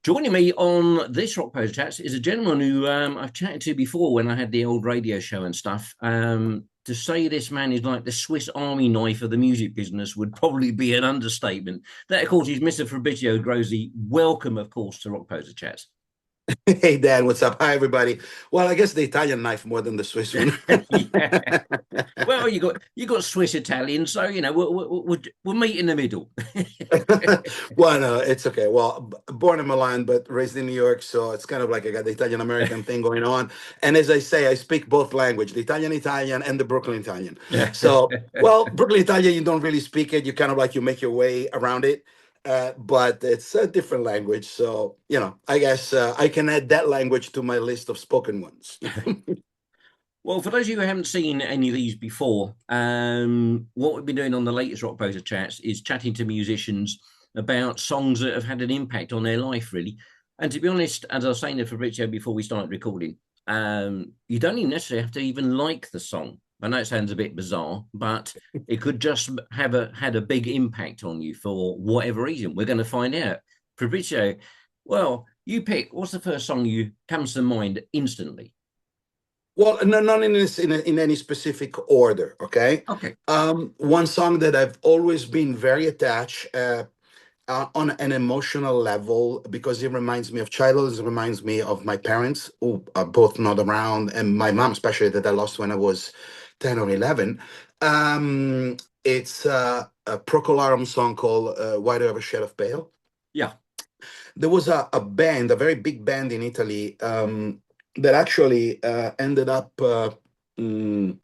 Joining me on this Rockposer Chats is a gentleman who I've chatted to before when I had the old radio show and stuff. To say this man is like the Swiss Army knife of the music business would probably be an understatement. That, of course, is Mr. Fabrizio Grozzi. Welcome, of course, to Rockposer Chats. Hey Dan, what's up? Hi everybody. Well, I guess the Italian knife more than the Swiss one. Yeah. Well, you got Swiss Italian, so we'll meet in the middle. Well, no, it's okay. Well, born in Milan but raised in New York, so it's kind of like I got the Italian American thing going on. And as I say, I speak both language, the Italian Italian and the Brooklyn Italian. So, well, Brooklyn Italian, you don't really speak it. You kind of like you make your way around it. But it's a different language. So, I guess I can add that language to my list of spoken ones. Well, for those of you who haven't seen any of these before, what we've been doing on the latest Rockposer Chats is chatting to musicians about songs that have had an impact on their life, really. And to be honest, as I was saying to Fabrizio before we started recording, you don't even necessarily have to even like the song. I know it sounds a bit bizarre, but it could just have had a big impact on you for whatever reason. We're going to find out. Fabrizio, well, you pick. What's the first song you comes to mind instantly? Well, no, not in any specific order, okay? Okay. One song that I've always been very attached on an emotional level because it reminds me of childhood. It reminds me of my parents who are both not around, and my mom especially that I lost when I was 10 or 11. It's a Procol Harum song called "Why Do I Have a Shade of Pale." Yeah. There was a band, a very big band in Italy, that actually ended up. Mm,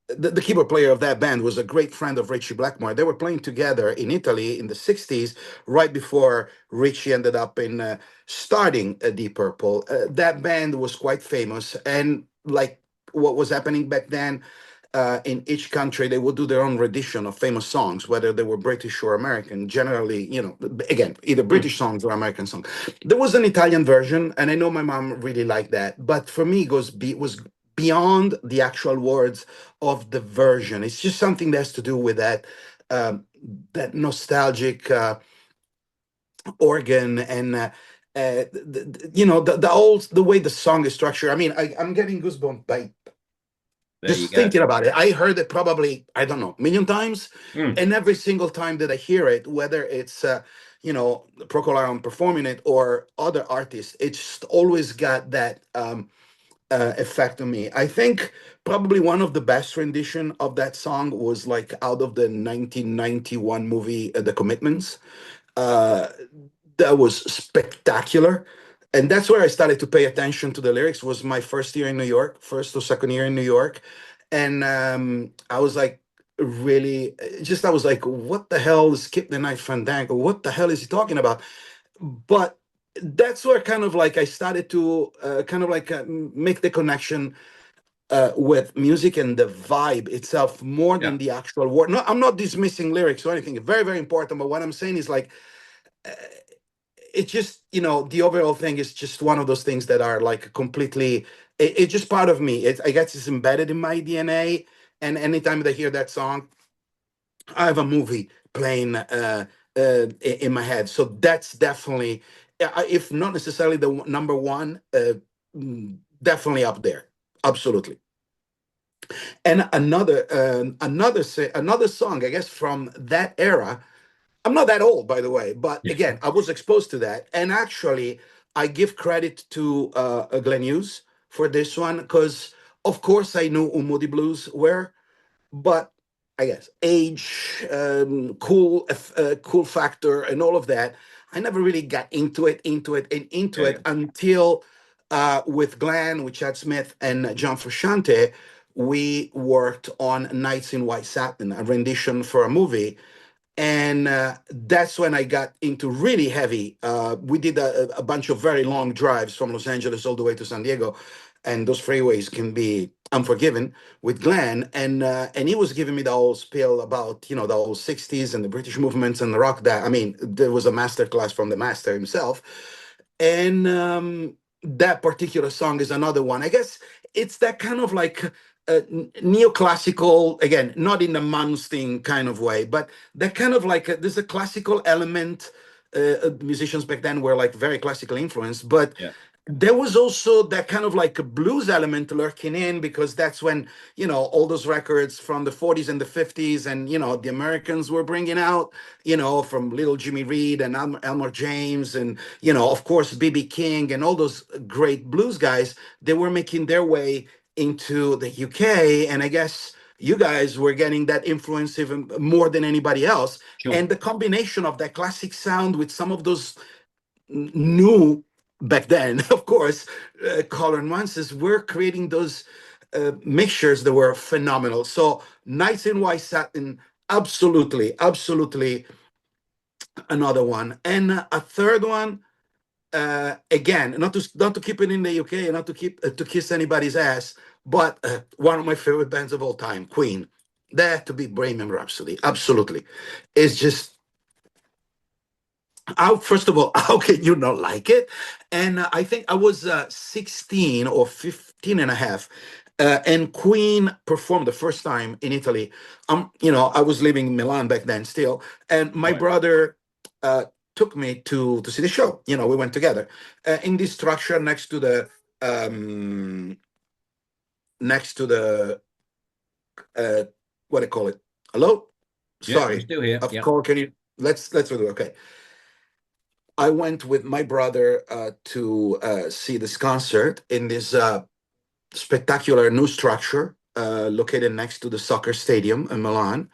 the keyboard player of that band was a great friend of Richie Blackmore. They were playing together in Italy in the 60s, right before Richie ended up in starting Deep Purple. That band was quite famous. And like what was happening back then, in each country, they would do their own rendition of famous songs, whether they were British or American. Generally, again, either Mm. British songs or American songs. There was an Italian version, and I know my mom really liked that. But for me, it was beyond the actual words of the version. It's just something that has to do with um, that nostalgic organ and. The way the song is structured. I mean, I'm getting goosebumps by There you just go. thinking about it. I heard it probably, I don't know, a million times. Mm. And every single time that I hear it, whether it's, Procol Harum performing it or other artists, it's just always got that effect on me. I think probably one of the best rendition of that song was like out of the 1991 movie, The Commitments. Uh, that was spectacular. And that's where I started to pay attention to the lyrics. Was my first year in New York, first or second year in New York, and I was like, really, just I was like, what the hell is Skip the Night Fandango? What the hell is he talking about? But that's where kind of like I started to kind of like make the connection with music and the vibe itself more Yeah. than the actual word. No, I'm not dismissing lyrics or anything. Very, very important. But what I'm saying is like uh, it's just the overall thing is just one of those things that are like completely it's just part of me. I guess it's embedded in my DNA, and anytime that I hear that song I have a movie playing in my head. So that's definitely, if not necessarily the number one, definitely up there, absolutely. And another song I guess from that era. I'm not that old, by the way, but again, I was exposed to that. And actually, I give credit to Glenn Hughes for this one because, of course, I knew who Moody Blues were, but I guess age, cool factor, and all of that. I never really got into Yeah. it until with Glenn, with Chad Smith, and John Frusciante, we worked on Nights in White Satin, a rendition for a movie, and that's when I got into really heavy. We did a bunch of very long drives from Los Angeles all the way to San Diego, and those freeways can be unforgiving with Glenn. And he was giving me the whole spiel about the whole '60s and the British movements and the rock. That I mean, there was a master class from the master himself, and that particular song is another one. I guess it's that kind of like neoclassical, again, not in the Malmsteen kind of way, but that kind of like there's a classical element musicians back then were like very classically influenced, but Yeah, there was also that kind of like a blues element lurking in, because that's when, all those records from the 40s and the 50s, and the Americans were bringing out, from little Jimmy Reed and Elmore James, and of course BB King and all those great blues guys. They were making their way into the UK, and I guess you guys were getting that influence even more than anybody else. sure. And the combination of that classic sound with some of those new, back then, of course, color nuances, were creating those mixtures that were phenomenal. So Nights in White Satin, absolutely, absolutely another one. And a third one, again, not to keep it in the UK, and not to keep to kiss anybody's ass, but one of my favorite bands of all time, Queen. That to be Bohemian Rhapsody, absolutely. It's just, how, first of all, how can you not like it? And I think I was 16 or 15 and a half, and Queen performed the first time in Italy. I was living in Milan back then still, and my Right, brother uh, took me to see the show. We went together in this structure um, next to the uh, what do I call it? Hello, yeah, you're sorry, still here. of Yeah, course. Can you let's do it? Okay. I went with my brother to see this concert in this spectacular new structure located next to the soccer stadium in Milan,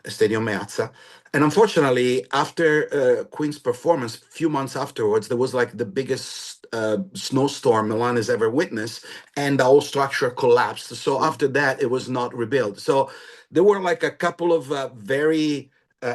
Stadium Meazza. And unfortunately, after Queen's performance, a few months afterwards, there was like the biggest snowstorm Milan has ever witnessed, and the whole structure collapsed. So after that, it was not rebuilt. So there were like a couple of very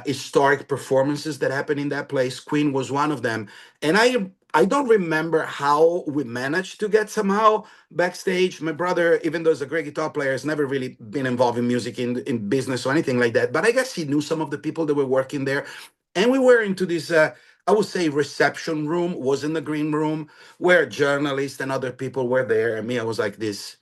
historic performances that happened in that place. Queen was one of them, and I don't remember how we managed to get somehow backstage. My brother, even though he's a great guitar player, has never really been involved in music, in business or anything like that. But I guess he knew some of the people that were working there. And we were into this, I would say, reception room, was in the green room, where journalists and other people were there. And me, I was like this,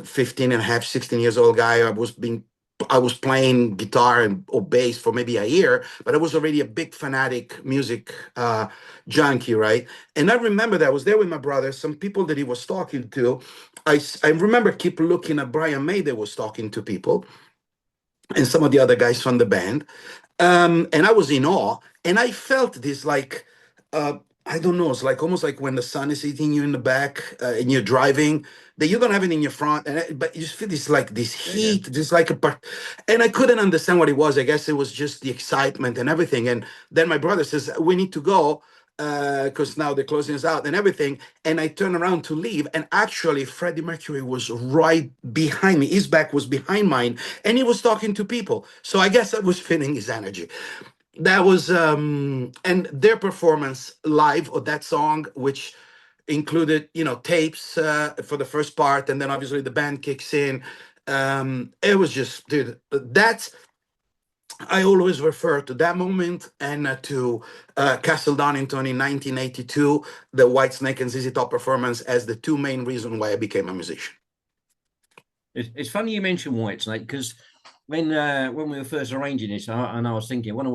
15 and a half, 16 years old guy. I was playing guitar or bass for maybe a year, but I was already a big fanatic music junkie, right? And I remember that I was there with my brother, some people that he was talking to. I remember keep looking at Brian May that was talking to people, and some of the other guys from the band. And I was in awe, and I felt this like, I don't know, it's like almost like when the sun is hitting you in the back and you're driving, that you don't have it in your front, but you just feel this like this yeah, yeah. heat, just like and I couldn't understand what it was. I guess it was just the excitement and everything. And then my brother says, "We need to go." Because now the closing is out and everything. And I turn around to leave, and actually, Freddie Mercury was right behind me. His back was behind mine, and he was talking to people. So I guess I was feeling his energy. That was and their performance live of that song, which included tapes for the first part, and then obviously the band kicks in. It was just, dude, that's, I always refer to that moment, and to Castle Donington in 1982, the Whitesnake and ZZ Top performance, as the two main reasons why I became a musician. It's funny you mentioned Whitesnake, because when we were first arranging this, and I was thinking, I wonder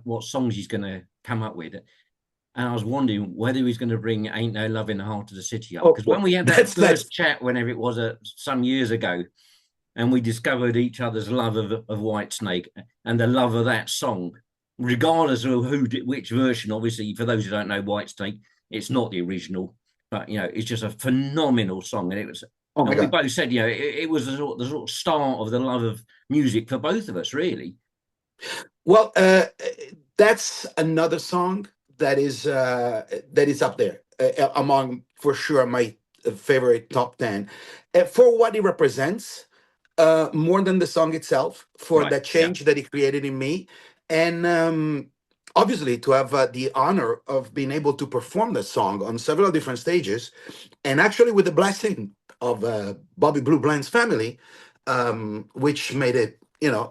what songs he's going to come up with, and I was wondering whether he's going to bring "Ain't No Love in the Heart of the City" up, Oh, because when well, we had that that's first chat, whenever it was some years ago, and we discovered each other's love of Whitesnake and the love of that song, regardless of which version. Obviously, for those who don't know Whitesnake, it's not the original, but it's just a phenomenal song, and it was. oh my And we god. both said, it was the sort of start of the love of music for both of us, really. Well, that's another song that is up there among, for sure, my favorite top 10 for what it represents, more than the song itself, for Right? that Yeah. change that it created in me, and obviously to have the honor of being able to perform the song on several different stages, and actually with the blessing of Bobby Blue Bland's family, which made it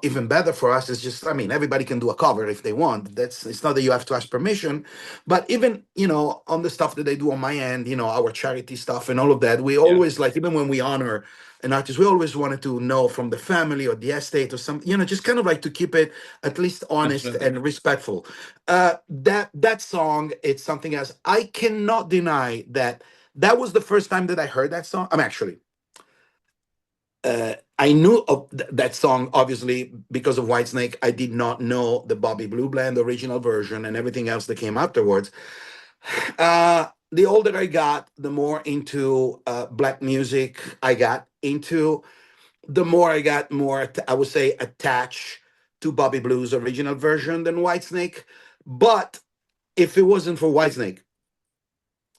even better for us. It's just, I mean, everybody can do a cover if they want. It's not that you have to ask permission, but even on the stuff that they do on my end, our charity stuff and all of that, we Yeah. always, like, even when we honor an artist, we always wanted to know from the family or the estate or some, just kind of like to keep it at least honest Absolutely. and respectful. That song, it's something else. I cannot deny that that was the first time that I heard that song. I'm actually, I knew of that song obviously because of Whitesnake. I did not know the Bobby Blue Bland original version and everything else that came afterwards. The older I got, the more into black music I got into, the more I got more, I would say, attached to Bobby Blue's original version than Whitesnake. But if it wasn't for Whitesnake,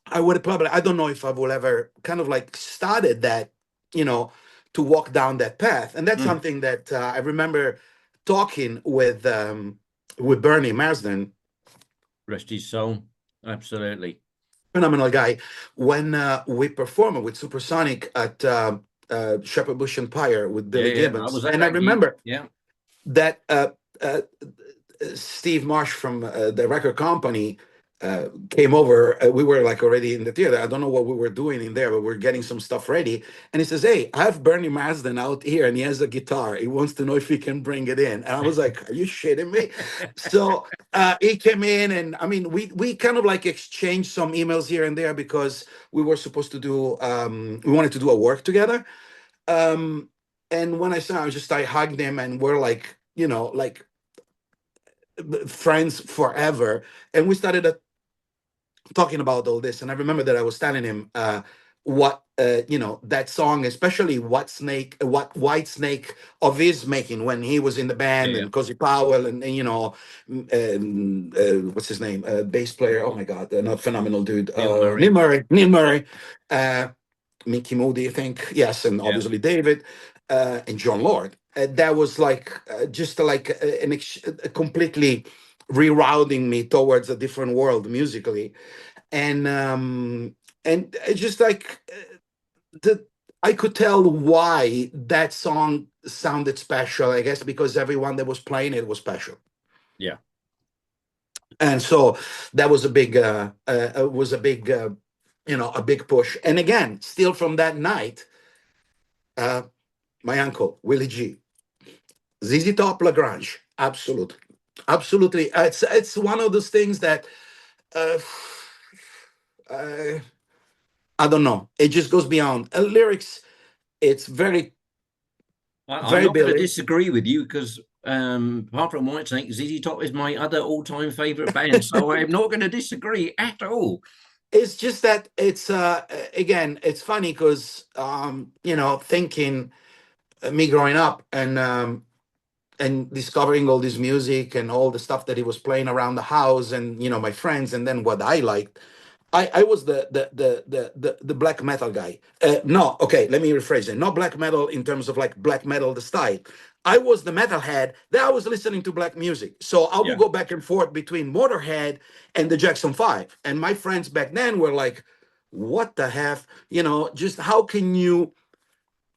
I would have probably, I don't know if I would ever kind of like started that, you know, to walk down that path. And that's Mm. something that I remember talking with Bernie Marsden, Rest his soul. Absolutely. phenomenal guy, when we performed with Supersonic at Shepherd Bush Empire with Yeah, Billy yeah. I Gibbons. was at And I that gig. remember Yeah. that uh, Steve Marsh from the record company came over. We were like already in the theater. I don't know what we were doing in there, but we're getting some stuff ready. And he says, "Hey, I have Bernie Marsden out here, and he has a guitar. He wants to know if he can bring it in." And I was like, "Are you shitting me?" So he came in, and I mean, we kind of like exchanged some emails here and there because we were supposed to do we wanted to do a work together. Um, and when I saw him, I hugged him, and we're like, like friends forever. And we started talking about all this. And I remember that I was telling him what that song, especially what White Snake of his making when he was in the Yeah, band, yeah. and Cozy Powell, and what's his name, bass player. Oh my God, not phenomenal dude. Neil Neil Murray. Murray. Neil Murray. Uh, Mickey Moody, I think. Yes, and Yeah. obviously David and John Lord. That was like just like a completely rerouting me towards a different world musically, and it's just like the I could tell why that song sounded special. I guess because everyone that was playing it was special, Yeah. and so that was a big a big push. And again, still from that night, uh, my uncle Willie G, ZZ Top, Lagrange, absolutely, absolutely. It's one of those things that. Uh, uh, I don't know. It just goes beyond lyrics. It's very, I'm very not going to Billy. disagree with you because apart from Whitesnake, ZZ Top is my other all-time favorite band. So I'm not going to disagree at all. It's just that it's again, it's funny because thinking me growing up and discovering all this music and all the stuff that he was playing around the house, and my friends, and then what I liked. I was the black metal guy. No, okay, let me rephrase it. Not black metal in terms of like black metal the style. I was the metalhead that I was listening to black music. So I would Yeah. go back and forth between Motorhead and the Jackson 5. And my friends back then were like, what the heck? Just how can you?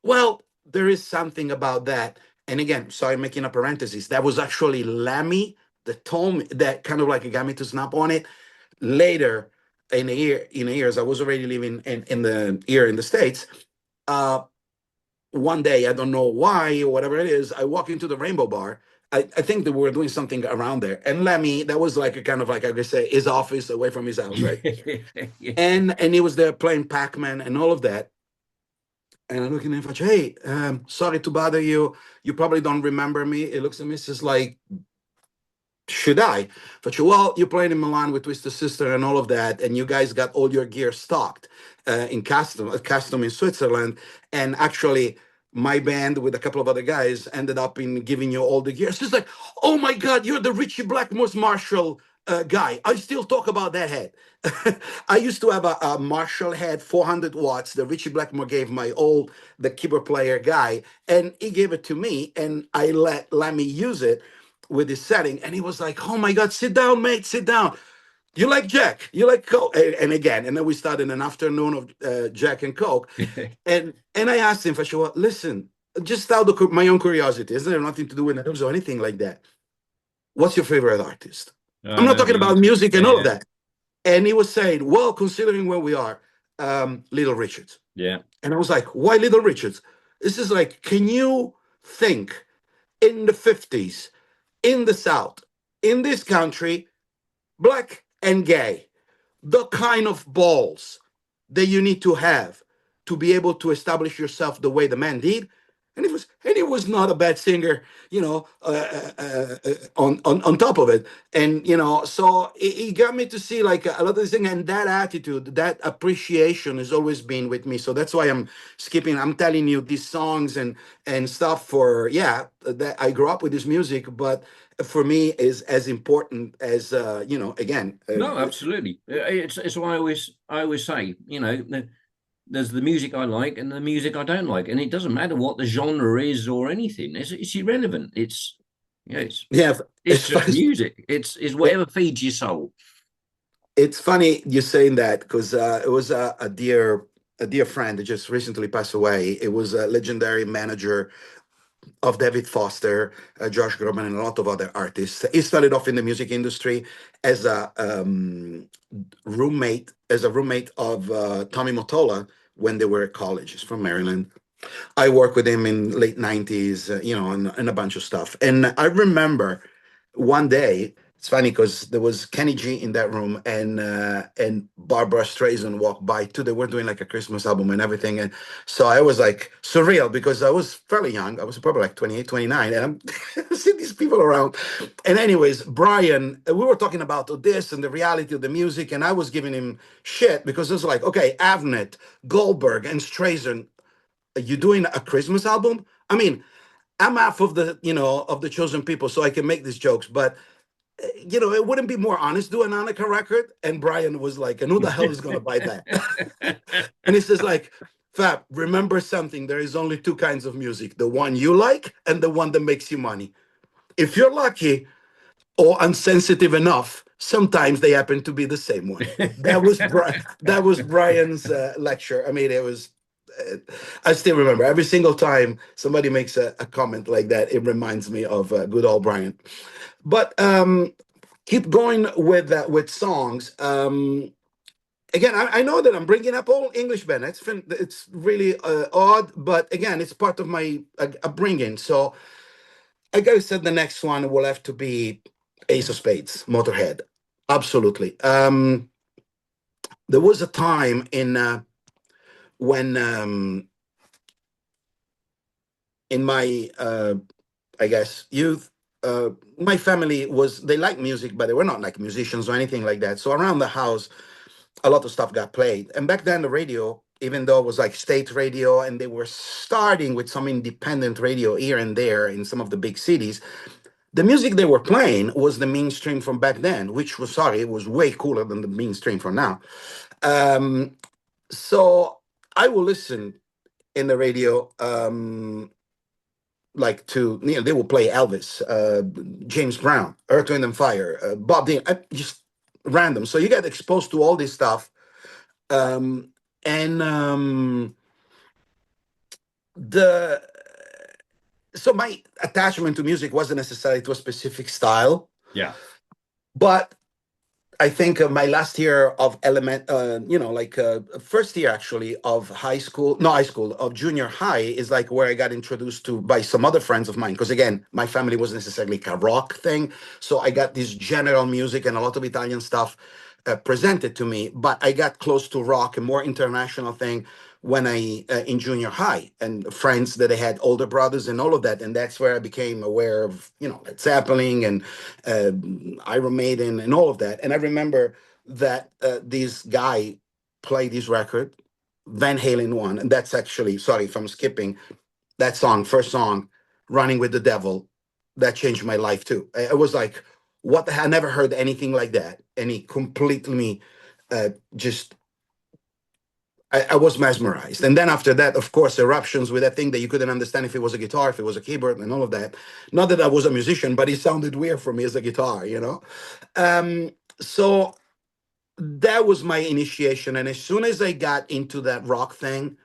Well, there is something about that. And again, sorry, making a parenthesis. That was actually Lemmy that told me, that kind of like got me to snap on it later in the years. I was already living in the here in the States. uh One day, I don't know why or whatever it is, I walk into the Rainbow Bar. I think that we were doing something around there, and Lemmy, that was like a kind of like I could say his office away from his house, right? Yeah. And he was there playing Pac-Man and all of that. And I look at him and hey, sorry to bother you. You probably don't remember me. He looks at me, says like, should I? But well, you're playing in Milan with Twisted Sister and all of that, and you guys got all your gear stocked in custom in Switzerland. And actually, my band with a couple of other guys ended up in giving you all the gear. So it's like, oh my God, you're the Richie Blackmore's Marshall guy. I still talk about that head. I used to have a Marshall head, 400 watts, that Richie Blackmore gave the keyboard player guy, and he gave it to me, and I let me use it with his setting. And he was like, oh my God, sit down, mate, sit down. You like Jack? You like Coke? And again, and then we started an afternoon of Jack and Coke. And I asked him for sure, listen, just out of my own curiosity, isn't there nothing to do with it or anything like that? What's your favorite artist? I I'm not know talking the about answer. music Yeah, and all of yeah, that. And he was saying, well, considering where we are, Little Richards. yeah. And I was like, why Little Richards? This is like, can you think in the 50s, in the South, in this country, black and gay, the kind of balls that you need to be able to establish yourself the way the man did. And he was not a bad singer, on top of it. And so it got me to see like a lot of this thing, and that attitude, that appreciation has always been with me. So that's why I'm telling you these songs and stuff for, yeah, that I grew up with this music, but for me is as important as again. No, absolutely. It's why I always say, there's the music I like and the music I don't like, and it doesn't matter what the genre is or anything. It's irrelevant. Yeah, It's just music. It's it, whatever feeds your soul. it's funny you saying that because it was a dear friend that just recently passed away. It was a legendary manager of David Foster, Josh Groban, and a lot of other artists. He started off in the music industry as a roommate of Tommy Mottola when they were at college. He's from Maryland. I worked with him in late 90s, and a bunch of stuff. And I remember one day, it's funny because there was Kenny G in that room, and Barbara Streisand walked by too. They were doing like a Christmas album and everything. And so I was like surreal because I was fairly young. I was probably like 28, 29, and I'm seeing these people around. And anyways, Brian, we were talking about this and the reality of the music, and I was giving him shit because it was like, okay, Avnet, Goldberg, and Streisand, you doing a Christmas album? I mean, I'm half of the chosen people, so I can make these jokes, but it wouldn't be more honest do an Annika record. And Brian was like, and who the hell is gonna buy that? And he says, like, Fab, remember something. There is only two kinds of music: the one you like and the one that makes you money. If you're lucky or unsensitive enough, sometimes they happen to be the same one. That was Brian's lecture. I mean, it was. uh, I still remember every single time somebody makes a comment like that. It reminds me of good old Brian. But keep going with songs. Again, I know that I'm bringing up all English band. It's really odd, but again, it's part of my upbringing. So I guess that the next one will have to be Ace of Spades, Motorhead. Absolutely. There was a time when in my I guess youth. My family they liked music, but they were not like musicians or anything like that. So around the house, a lot of stuff got played. And back then, the radio, even though it was like state radio, and they were starting with some independent radio here and there in some of the big cities, the music they were playing was the mainstream from back then, which was, sorry, it was way cooler than the mainstream from now. Um, so I will listen in the radio. Like they will play Elvis, James Brown, Earth, Wind and Fire, Bob Dylan, just random. So you get exposed to all this stuff, and the so my attachment to music wasn't necessarily to a specific style, Yeah. but I think my last year of first year actually of high school, no, high school, of junior high is like where I got introduced to by some other friends of mine. Because again, my family wasn't necessarily like a rock thing. So I got this general music and a lot of Italian stuff presented to me. But I got close to rock, a more international thing, when in junior high, and friends that I had older brothers and all of that. And that's where I became aware of, Led Zeppelin and Iron Maiden and all of that. And I remember that this guy played this record, Van Halen one, and that's actually, sorry if I'm skipping that song, first song, Running with the Devil. That changed my life too. I was like, what the hell? I never heard anything like that. And he completely just I was mesmerized. And then after that, of course, eruptions with that thing that you couldn't understand if it was a guitar, if it was a keyboard, and all of that. Not that I was a musician, but it sounded weird for me as a guitar. So that was my initiation. And as soon as I got into that rock thing,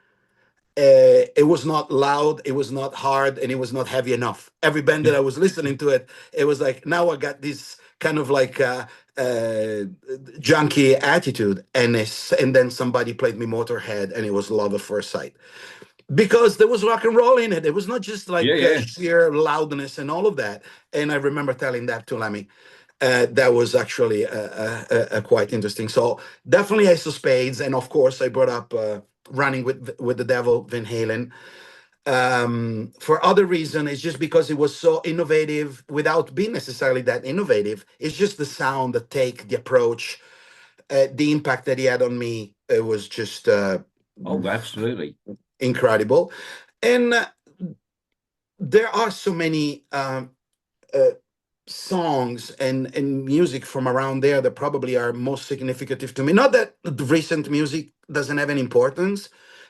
it was not loud, it was not hard, and it was not heavy enough. Every band that I was listening to it was like, now I got this kind of like uh, junky attitude, and then somebody played me Motorhead, and it was love at first sight. because there was rock and roll in it. It was not just Yeah, like yeah. sheer loudness and all of that. And I remember telling that to Lemmy. That was actually quite interesting. So definitely Ace of Spades, and of course I brought up Running with the Devil, Van Halen. For other reason, it's just because it was so innovative without being necessarily that innovative. It's just the sound, the take, the approach, the impact that he had on me. It was just Oh, absolutely. incredible. And there are so many uh, songs and music from around there that probably are most significant to me. Not that the recent music doesn't have any importance,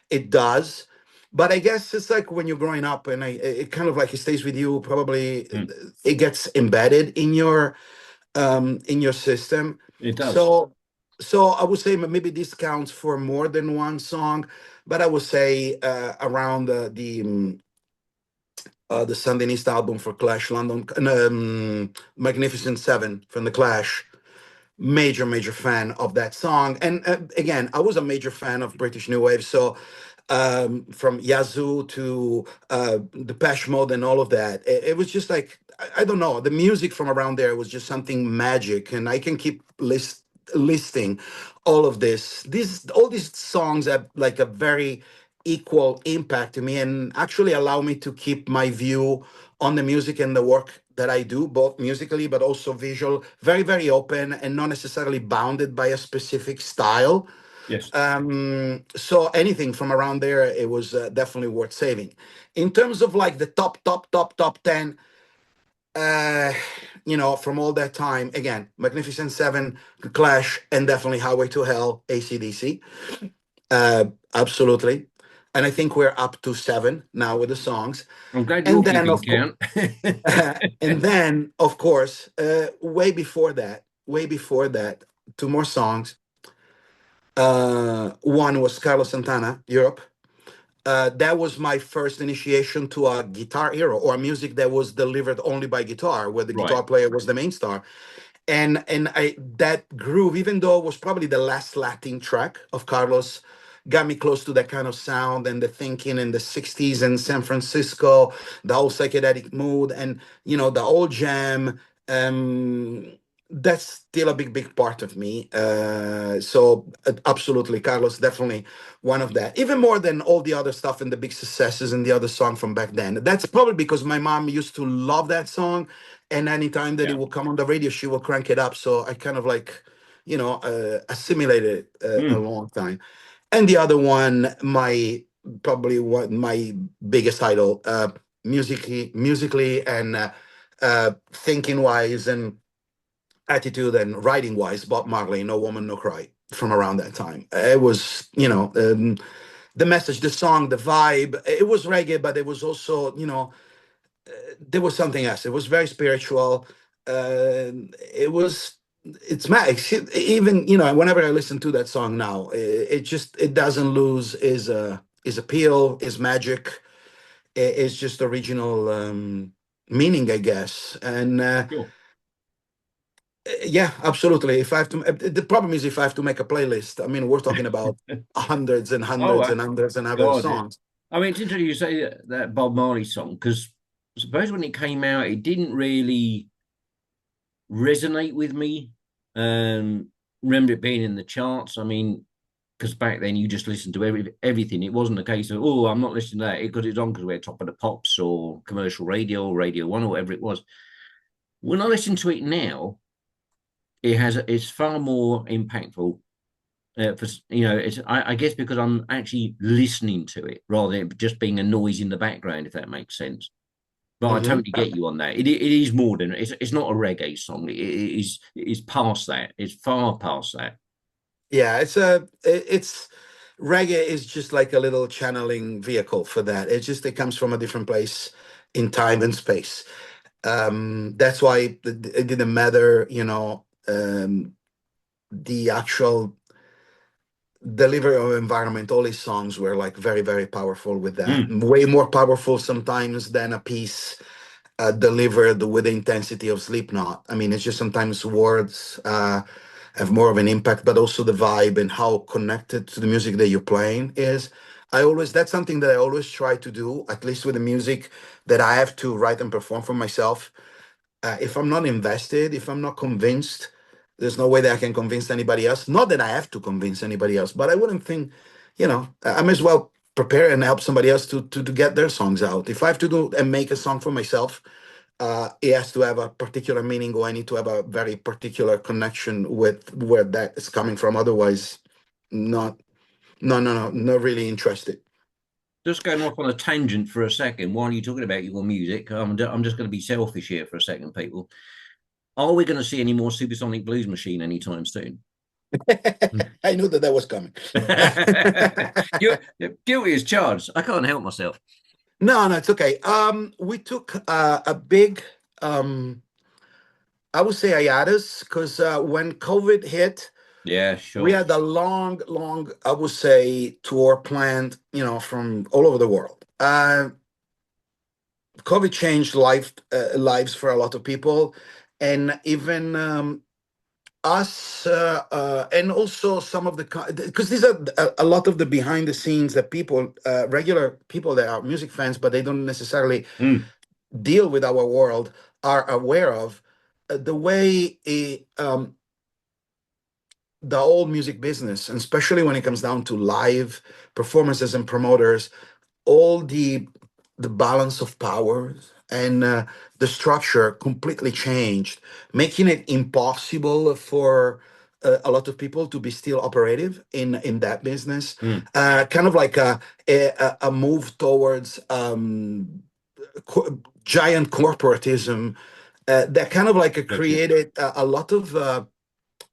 it does. But I guess it's like when you're growing up, and it kind of like it stays with you. Probably Mm, it gets embedded in your system. it does. So, so I would say maybe this counts for more than one song, but I would say around the Sandinista album for Clash London, Magnificent Seven from the Clash. Major fan of that song. And again, I was a major fan of British New Wave. So from Yazoo to Depeche Mode and all of that, it was just like, I don't know, the music from around there was just something magic. And I can keep listing all of all these songs have like a very equal impact to me and actually allow me to keep my view on the music and the work that I do, both musically but also visual, very open and not necessarily bounded by a specific style. Yes. So anything from around there, it was definitely worth saving. In terms of like the top 10, uh, from all that time, again, Magnificent Seven, The Clash, and definitely Highway to Hell, AC/DC. Absolutely. And I think we're up to seven now with the songs. I'm glad And you're then, keeping of course, count. and then, of course, way before that, two more songs. One was Carlos Santana, Europe. That was my first initiation to a guitar era or music that was delivered only by guitar, where the Right. guitar player was the main star. And I that groove, even though it was probably the last Latin track of Carlos, got me close to that kind of sound and the thinking in the 60s in San Francisco, the whole psychedelic mood and the old jam. um that's still a big part of me. So absolutely, Carlos, definitely one of that, even more than all the other stuff and the big successes and the other song from back then. That's probably because my mom used to love that song, and anytime that it Yeah. will come on the radio, she will crank it up. So I kind of like, assimilated it a Mm, long time. And the other one, my biggest idol, musically and thinking wise and attitude and writing wise, Bob Marley, No Woman No Cry, from around that time. It was, the message, the song, the vibe. It was reggae, but it was also, there was something else. It was very spiritual. It was, it's magic. Even whenever I listen to that song now, it doesn't lose his appeal, his magic. It's just original meaning, I guess. And sure. yeah, absolutely. If I have to, the problem is if I have to make a playlist. I mean, we're talking about hundreds and Oh, hundreds and hundreds and hundreds of God. songs. I mean, it's interesting you say that Bob Marley song because I suppose when it came out, it didn't really resonate with me. Um, Remember it being in the charts. I mean, because back then you just listened to everything. It wasn't a case of, oh, I'm not listening to that because it's on because we're top of the pops or commercial radio or Radio One or whatever it was. When I listen to it now, it's far more impactful. For it's I guess because I'm actually listening to it rather than just being a noise in the background, if that makes sense. But I Mhm. totally get you on that. It is more than it's not a reggae song. It is past that. It's far past that. Yeah, it's reggae is just like a little channeling vehicle for that. It comes from a different place in time and space. That's why it didn't matter, the actual delivery of environment. All his songs were like very powerful with that. Mm, Way more powerful sometimes than a piece delivered with the intensity of Slipknot. I mean, it's just sometimes words have more of an impact, but also the vibe and how connected to the music that you're playing is. That's something that I always try to do, at least with the music that I have to write and perform for myself. If I'm not invested, if I'm not convinced, there's no way that I can convince anybody else. Not that I have to convince anybody else, but I wouldn't think, I may as well prepare and help somebody else to get their songs out. If I have to do and make a song for myself, it has to have a particular meaning, or I need to have a very particular connection with where that is coming from. Otherwise, not, no, no, no, not really interested. Just going off on a tangent for a second, while you're talking about your music, I'm just going to be selfish here for a second, people. Are we going to see any more Supersonic Blues Machine anytime soon? I knew that that was coming. You're guilty as charged. I can't help myself. No, no, it's okay. We took a big, um, I would say hiatus, because when COVID hit, Yeah, we sure. had a long, long, I would say, tour planned, from all over the world. COVID changed lives for a lot of people, and even us, and also some of the, because these are a lot of the behind the scenes that people, regular people that are music fans, but they don't necessarily Mm, deal with our world, are aware of. The way the whole music business, and especially when it comes down to live performances and promoters, all the balance of powers and the structure completely changed, making it impossible for a lot of people to be still operative in that business. mm, Kind of like a move towards giant corporatism that kind of like gotcha. created a lot of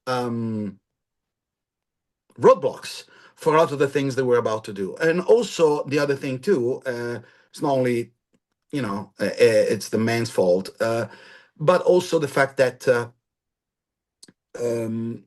um, roadblocks for a lot of the things that we're about to do. And also the other thing too, it's not only it's the man's fault, but also the fact that um,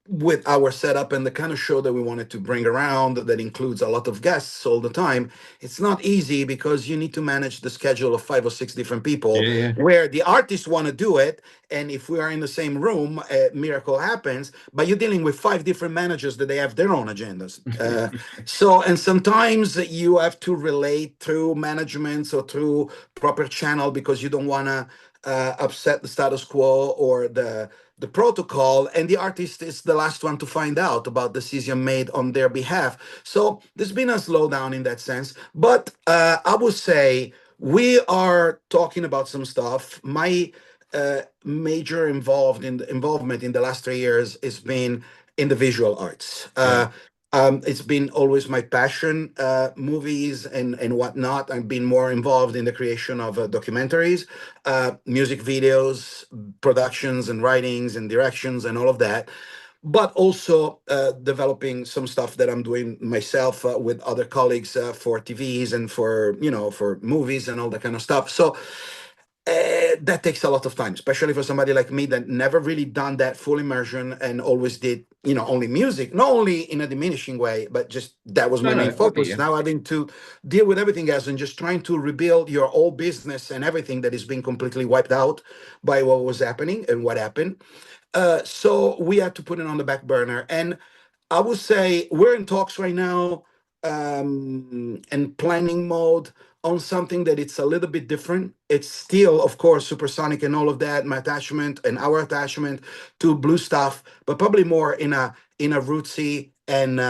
with our setup and the kind of show that we wanted to bring around that includes a lot of guests all the time, it's not easy because you need to manage the schedule of 5 or 6 different Yeah, people yeah. where the artists want to do it. And if we are in the same room, a miracle happens, but you're dealing with 5 different managers that they have their own agendas. And sometimes you have to relate through managements or through proper channel because you don't want to upset the status quo or the protocol, and the artist is the last one to find out about decision made on their behalf. So there's been a slowdown in that sense, but I would say we are talking about some stuff. My major involvement in the last 3 years has been in the visual arts. Right. It's been always my passion, movies and whatnot. I've been more involved in the creation of documentaries, music videos, productions and writings and directions and all of that, but also developing some stuff that I'm doing myself with other colleagues for TVs and for movies and all that kind of stuff. So that takes a lot of time, especially for somebody like me that never really done that full immersion and always did, only music, not only in a diminishing way, but just that was No, my no, main I get focus. you. Now having to deal with everything else and just trying to rebuild your whole business and everything that is being completely wiped out by what was happening and what happened. So we had to put it on the back burner. And I would say we're in talks right now and planning mode on something that it's a little bit different. It's still, of course, supersonic and all of that, my attachment and our attachment to blue stuff, but probably more in a rootsy and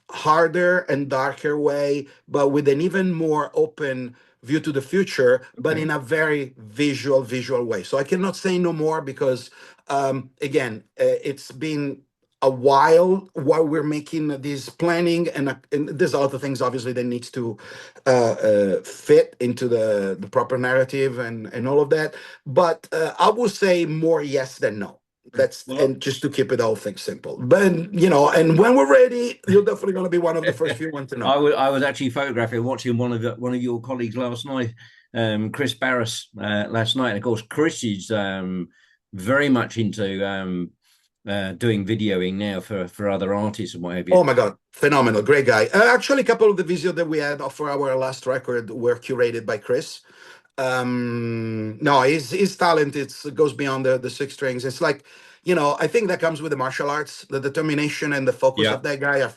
harder and darker way, but with an even more open view to the future, but Okay. in a very visual way. So I cannot say no more because, again, it's been a while we're making this planning, and there's a lot of things obviously that needs to fit into the proper narrative and all of that. But I would say more yes than no. That's Well, and just to keep it all things simple. But and when we're ready, you're definitely going to be one of the first few ones to know. I was actually photographing, watching one of your colleagues last night, Chris Barris, last night. And of course, Chris is very much into doing videoing now for other artists and what have you. Oh my God, phenomenal, great guy. Actually, a couple of the videos that we had for our last record were curated by Chris. No, his talent goes beyond the 6 strings. It's like, I think that comes with the martial arts, the determination and the focus Yeah. of that guy.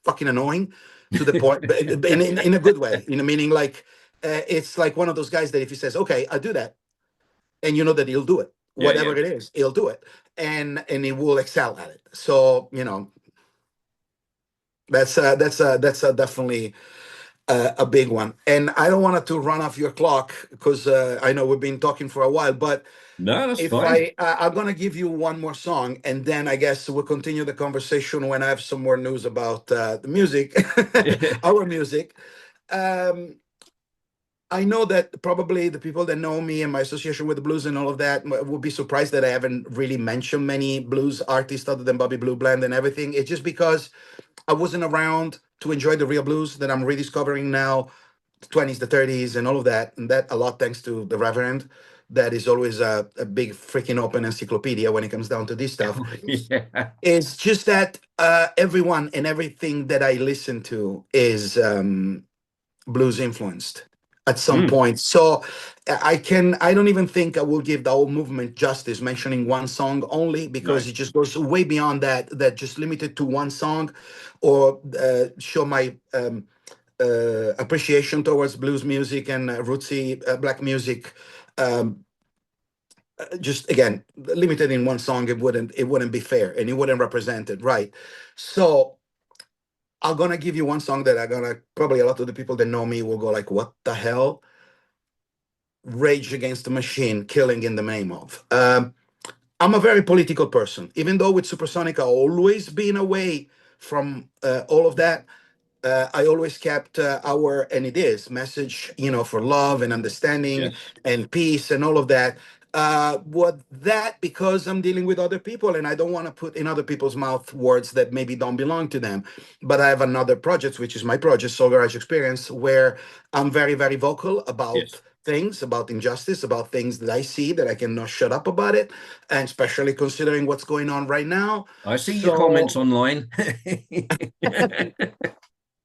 fucking annoying to the point, but in a good way, meaning like it's like one of those guys that if he says, "Okay, I'll do that," and you know that he'll do it, Yeah, yeah. whatever it is, he'll do it, and he will excel at it. So that's definitely a big one. And I don't want to run off your clock because I know we've been talking for a while, but No, that's if fine. I'm gonna give you one more song, and then I guess we'll continue the conversation when I have some more news about the music, our music. Um, I know that probably the people that know me and my association with the blues and all of that would be surprised that I haven't really mentioned many blues artists other than Bobby Blue Bland and everything. It's just because I wasn't around to enjoy the real blues that I'm rediscovering now, the 20s, the 30s, and all of that. And that a lot thanks to the Reverend. That is always a big freaking open encyclopedia when it comes down to this stuff. Yeah. It's just that everyone and everything that I listen to is blues influenced at some Mm, point. So I don't even think I will give the whole movement justice mentioning one song only no. because it just goes way beyond that just limited to one song or show my appreciation towards blues music and rootsy black music. Um, just again limited in one song, it wouldn't be fair and it wouldn't represent it right. So I'm gonna give you one song that I'm gonna probably a lot of the people that know me will go like, "What the hell?" Rage Against the Machine, "Killing in the Name of." I'm a very political person, even though with Supersonic I always been away from all of that. I always kept our and it is message, for love and understanding Yes. and peace and all of that. What that because I'm dealing with other people and I don't want to put in other people's mouth words that maybe don't belong to them. But I have another project, which is my project, Soul Garage Experience, where I'm very, very vocal Yes. about things, about injustice, about things that I see that I cannot shut up about it, and especially considering what's going on right now. I see your comments So online.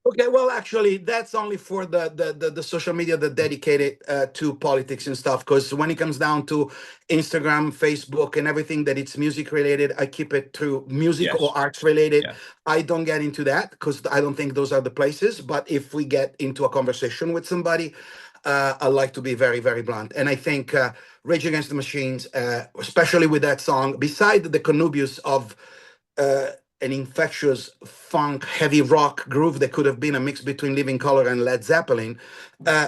okay, well, actually, that's only for the social media that dedicated to politics and stuff. Because when it comes down to Instagram, Facebook, and everything that it's music related, I keep it to music or Yes. arts related. Yeah. I don't get into that because I don't think those are the places. But if we get into a conversation with somebody, I like to be very, very blunt. And I think Rage Against the Machines, especially with that song, beside the connubius of uh, an infectious funk, heavy rock groove that could have been a mix between Living Color and Led Zeppelin,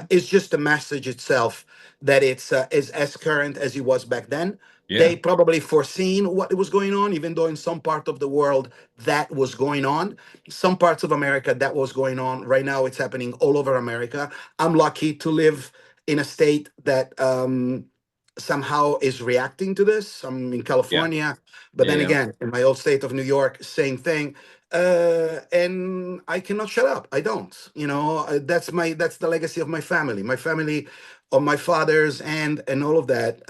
is just the message itself that it's is as current as it was back then. They Yeah. probably foreseen what was going on, even though in some part of the world that was going on. Some parts of America that was going on. Right now, it's happening all over America. I'm lucky to live in a state that somehow is reacting to this. I'm in Yeah. California, but then Yeah. again, in my old state of New York, same thing. And I cannot shut up. I don't. That's the legacy of my family. My family, on my father's and all of that.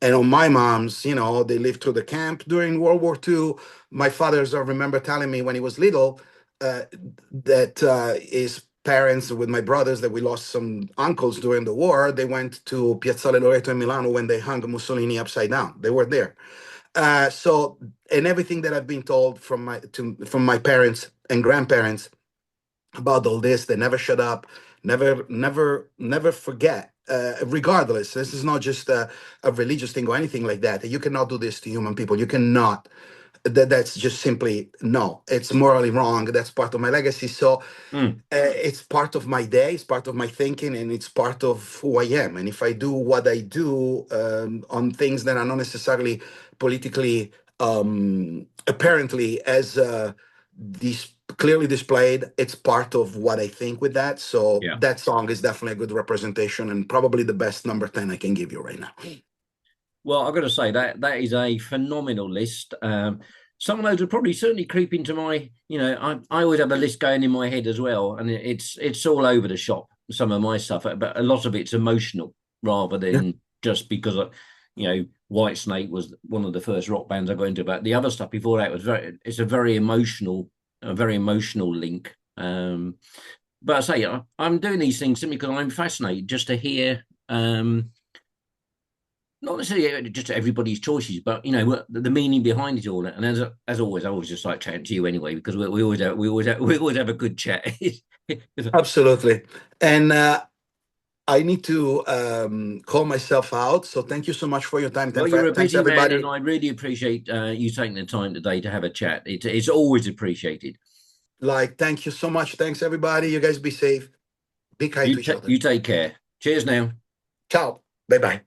And on my mom's, they lived through the camp during World War II. My father's, I remember telling me when he was little, uh, that his parents with my brothers that we lost some uncles during the war. They went to Piazzale Loreto in Milano when they hung Mussolini upside down. They were there. So and everything that I've been told from my parents and grandparents about all this, they never shut up, never forget. Regardless, this is not just a religious thing or anything like that. You cannot do this to human people. You cannot. That's just simply no. It's morally wrong. That's part of my legacy. So Mm, it's part of my day, it's part of my thinking, and it's part of who I am. And if I do what I do on things that are not necessarily politically apparently as these clearly displayed, it's part of what I think with that. So yeah. that song is definitely a good representation and probably the best number 10 I can give you right now. Well, I've got to say that is a phenomenal list. Some of those would probably certainly creep into my, I always have a list going in my head as well, and it's all over the shop. Some of my stuff, but a lot of it's emotional rather Yeah. than just because White Snake was one of the first rock bands I got into. But the other stuff before that it's a very emotional link. But I say I'm doing these things simply because I'm fascinated just to hear. not necessarily just everybody's choices, but the meaning behind it all. And as always, I always just like chatting to you anyway because we always have a good chat. Absolutely. And I need to call myself out. So thank you so much for your time. Well, you're a Thanks, busy man, and everybody. I really appreciate you taking the time today to have a chat. It's always appreciated. Like, thank you so much. Thanks, everybody. You guys be safe. Be kind to You each other. you take care. Cheers now. Ciao. Bye bye.